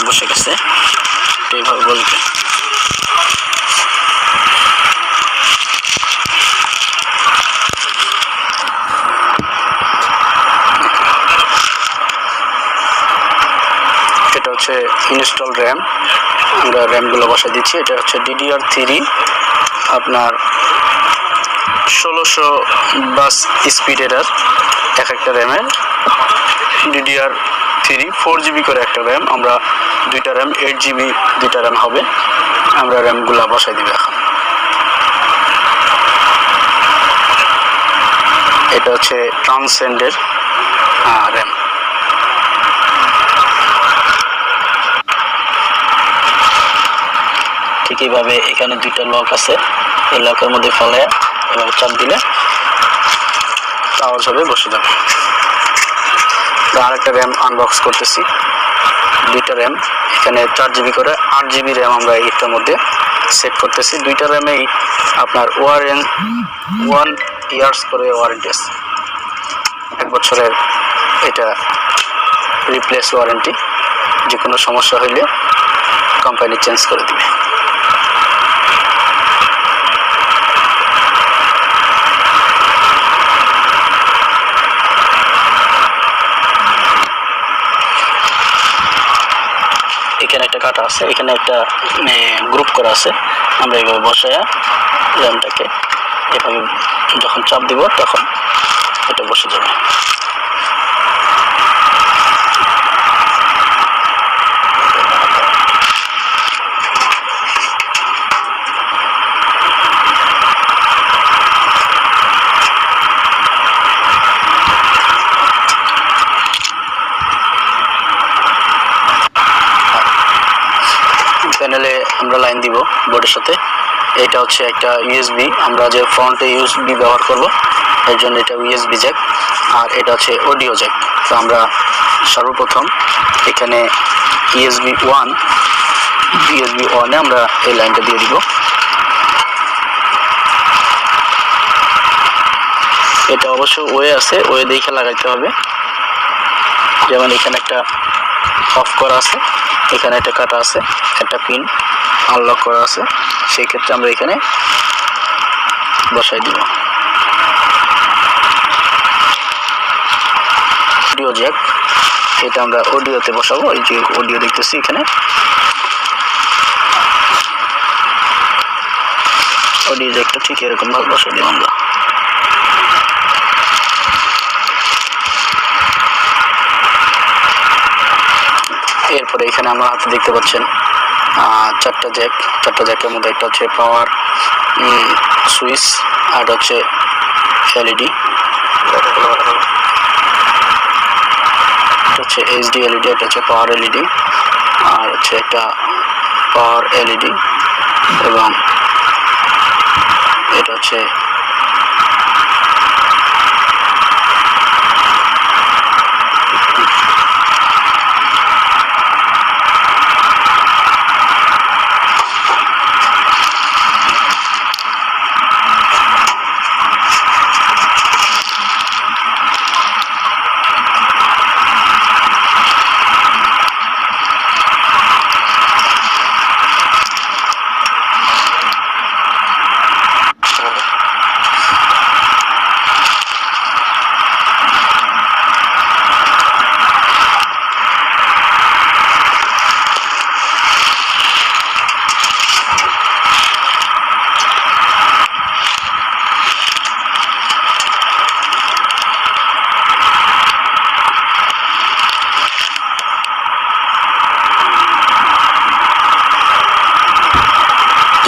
বসে গেছে, এইভাবে বসবে। এটা হচ্ছে ইনস্টল র্যাম, আমরা র্যামগুলো বসা দিচ্ছি। এটা হচ্ছে DDR3 আপনার 1600 বাস স্পিডের এক একটা র্যামের। DDR3 4GB করে একটা র্যাম, আমরা দুইটা র্যাম 8GB দুইটা র্যাম হবে। আমরা র্যামগুলো বসাই দিব এখন। এটা হচ্ছে ট্রান্সেন্ডের র্যাম। ঠিক এইভাবে এখানে দুইটা লক আছে, এই লকের মধ্যে ফেলে এভাবে চাপ দিলে আওয়াজ হবে, বসে যাবে। আরেকটা র্যাম আনবক্স করতেছি, দুইটা র্যাম, এখানে 4GB করে 8GB র্যাম আমরা এইটার মধ্যে সেট করতেছি। দুইটা র্যামেই আপনার 1 ইয়ার্স করে ওয়ারেন্টি আছে, 1 বছরের এটা রিপ্লেস ওয়ারেন্টি। যে কোনো সমস্যা হইলে কোম্পানি চেঞ্জ করে দিবে। এখানে একটা কাটা আছে, এখানে একটা গ্রুপ করা আছে। আমরা এইভাবে বসায়া র্যামটাকে এভাবে যখন চাপ দিব তখন এটা বসে যাবে। প্যানেলে আমরা লাইন দিব বোর্ডের সাথে। এটা হচ্ছে একটা USB, আমরা যে ফ্রন্টে USB ব্যবহার করব এর জন্য এটা USB জ্যাক, আর এটা হচ্ছে অডিও জ্যাক। তো আমরা সর্বপ্রথম এখানে USB 1-এ আমরা এই লাইনটা দিয়ে দিব। এটা অবশ্য ওয়ে আছে, ওয়ে দেখে লাগাইতে হবে। যেমন এখানে একটা অফ করা আছে, এখানে একটা কাটা আছে, একটা পিন আনলক করা আছে, সেই ক্ষেত্রে আমরা এখানে বসাই দিব। অডিও জ্যাক, এটা আমরা অডিওতে বসাবো। এই যে অডিও দেখতেছি এখানে, অডিও জ্যাকটা ঠিক এরকম ভাবে বসাই দিব আমরা। এরপরে এখানে আমরা হাতে দেখতে পাচ্ছেন চারটা জ্যাকের মধ্যে একটা হচ্ছে পাওয়ার সুইচ, আর হচ্ছে এলইডি, এটা হচ্ছে এইচডি এলইডি, এটা হচ্ছে পাওয়ার এলইডি, আর হচ্ছে একটা পাওয়ার এলইডি, এবং এটা হচ্ছে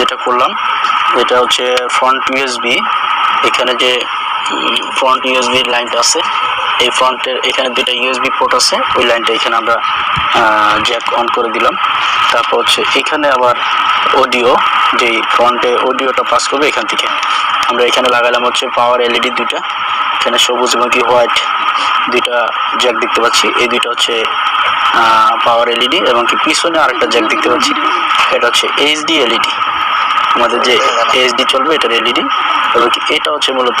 যেটা করলাম, এটা হচ্ছে ফ্রন্ট USB। এখানে যে ফ্রন্ট USB লাইনটা আছে, এই ফ্রন্টের এখানে দুটো USB পোর্ট আছে, ওই লাইনটা এখানে আমরা জ্যাক অন করে দিলাম। তারপর হচ্ছে এখানে আবার অডিও, যে ফ্রন্টে অডিওটা পাস করবে এখান থেকে আমরা এখানে লাগালাম হচ্ছে পাওয়ার এলইডি দুইটা, এখানে সবুজ এবং কি হোয়াইট দুইটা জ্যাক দেখতে পাচ্ছি। এই দুইটা হচ্ছে পাওয়ার এলইডি, এবং কি পিছনে আরেকটা জ্যাক দেখতে পাচ্ছি, এটা হচ্ছে এইচডি এলইডি, আমাদের যে এইচডি চলবে এটার এলইডি। এবং কি এটা হচ্ছে মূলত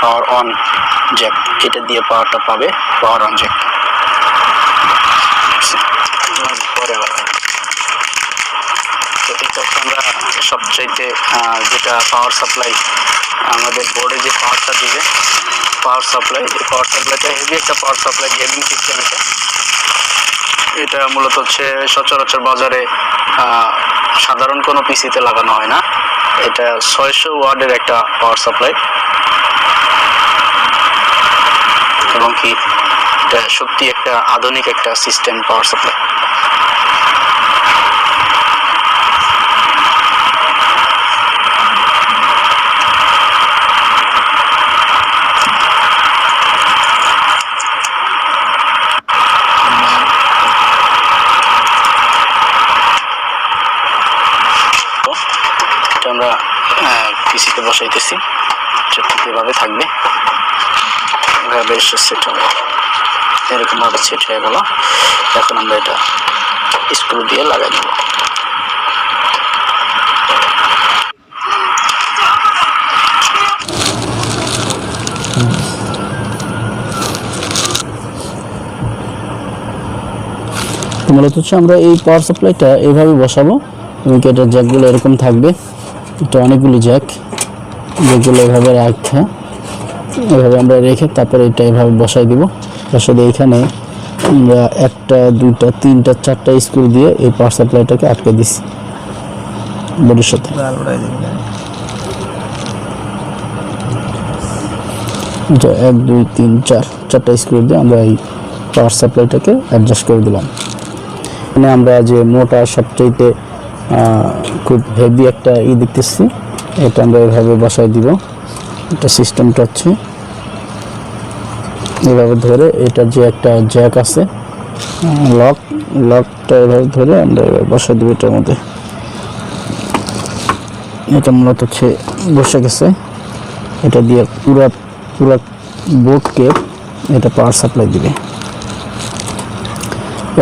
পাওয়ার অন জ্যাক, এটা দিয়ে পাওয়ারটা পাবে পাওয়ার অন জ্যাক। সবচাইতে যেটা পাওয়ার সাপ্লাই আমাদের বোর্ডে যে পাওয়ারটা দিবে পাওয়ার সাপ্লাই, এই পাওয়ার সাপ্লাইটা হেভি একটা পাওয়ার সাপ্লাই গেমিং সিস্টেম। এটা মূলত হচ্ছে সচরাচর বাজারে সাধারণ কোনো পিসিতে লাগানো হয় না। এটা 600 ওয়াটের একটা পাওয়ার সাপ্লাই এবং কি এটা সত্যি একটা আধুনিক একটা সিস্টেম পাওয়ার সাপ্লাই। আমরা পিসিতে বসাইতেছি, এভাবে থাকবে, এভাবে সেট হবে, এরকম ভাবে সেট হয়ে গেল। এখন আমরা এটা স্ক্রু দিয়ে লাগাই দেব। মূলত হচ্ছে আমরা এই পাওয়ার সাপ্লাইটা এইভাবে বসাবো এবং এটার জ্যাকগুলো এরকম থাকবে। এটা অনেকগুলি জ্যাক, যেগুলো এভাবে এভাবে আমরা রেখে তারপরে এটা এভাবে বসাই দিব। বসাই দিয়ে এখানে আমরা 1টা 2টা 3টা 4টা স্ক্রু দিয়ে এই পাওয়ার সাপ্লাইটাকে আটকে দিছি বডির সাথে। এটা 1 2 3 4 4টা স্ক্রু দিয়ে আমরা এই পাওয়ার সাপ্লাইটাকে অ্যাডজাস্ট করে দিলাম। এখানে আমরা যে মোটা সবচাইতে খুব হেভি একটা দেখতেছি, এটা আমরা এভাবে বসাই দিব। এটা সিস্টেমটা হচ্ছে এভাবে ধরে, এটা যে একটা জ্যাক আছে লকটা এভাবে ধরে আমরা এভাবে বসাই দিব এটার মধ্যে। এটা মূলত হচ্ছে বসে গেছে। এটা দিয়ে পুরা বোর্ডকে এটা পাওয়ার সাপ্লাই দিবে।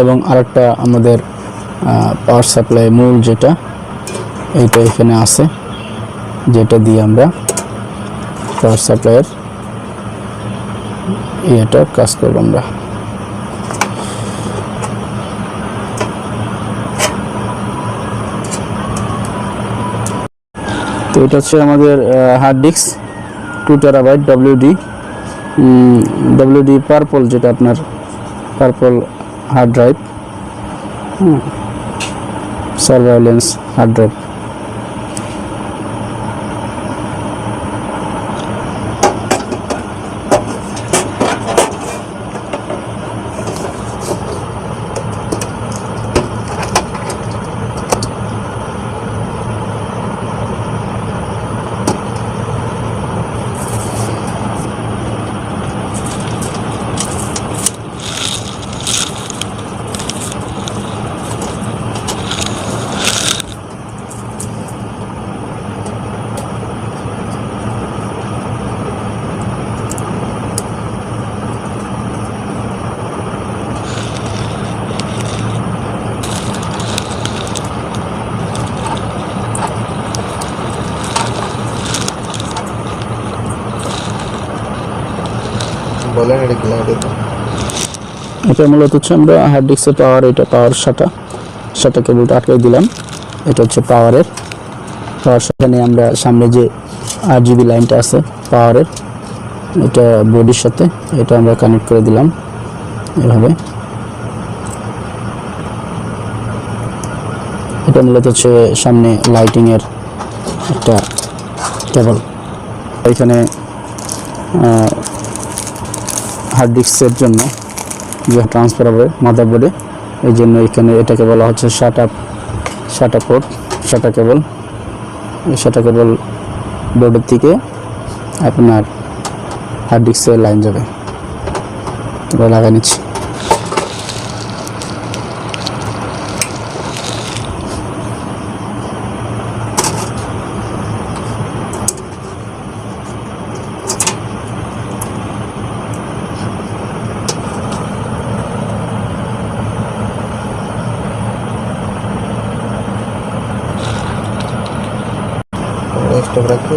এবং আরেকটা আমাদের পাওয়ার সাপ্লাই মূল যেটা এইটা এখানে আছে, যেটা দিয়ে আমরা পাওয়ার সাপ্লাইয়ের এটা কাজ করব আমরা। তো এটা হচ্ছে আমাদের hard disk 2 terabyte WD purple, যেটা আপনার purple hard drive, surveillance hard drive. এটা মূলত হচ্ছে আমরা হার্ড ডিস্কের পাওয়ার, এটা পাওয়ার সাটা কেবলটা আটকে দিলাম। এটা হচ্ছে পাওয়ার সাথে আমরা সামনে যে RGB লাইনটা আছে পাওয়ারের, এটা বডির সাথে এটা আমরা কানেক্ট করে দিলাম এভাবে। এটা মূলত হচ্ছে সামনে লাইটিং এর একটা কেবল। এখানে হার্ড ডিস্কের জন্য যে ট্রান্সফার হবে মাদারবোর্ডে, এই জন্য এখানে এটাকে বলা হচ্ছে শাটা পোর্ট, শাটা কেবল। এই শাটা কেবল বোর্ডের থেকে আপনার হার্ড ডিস্কের লাইন যাবে। তোমরা লাগাই নিচ্ছি। স্টক রাখি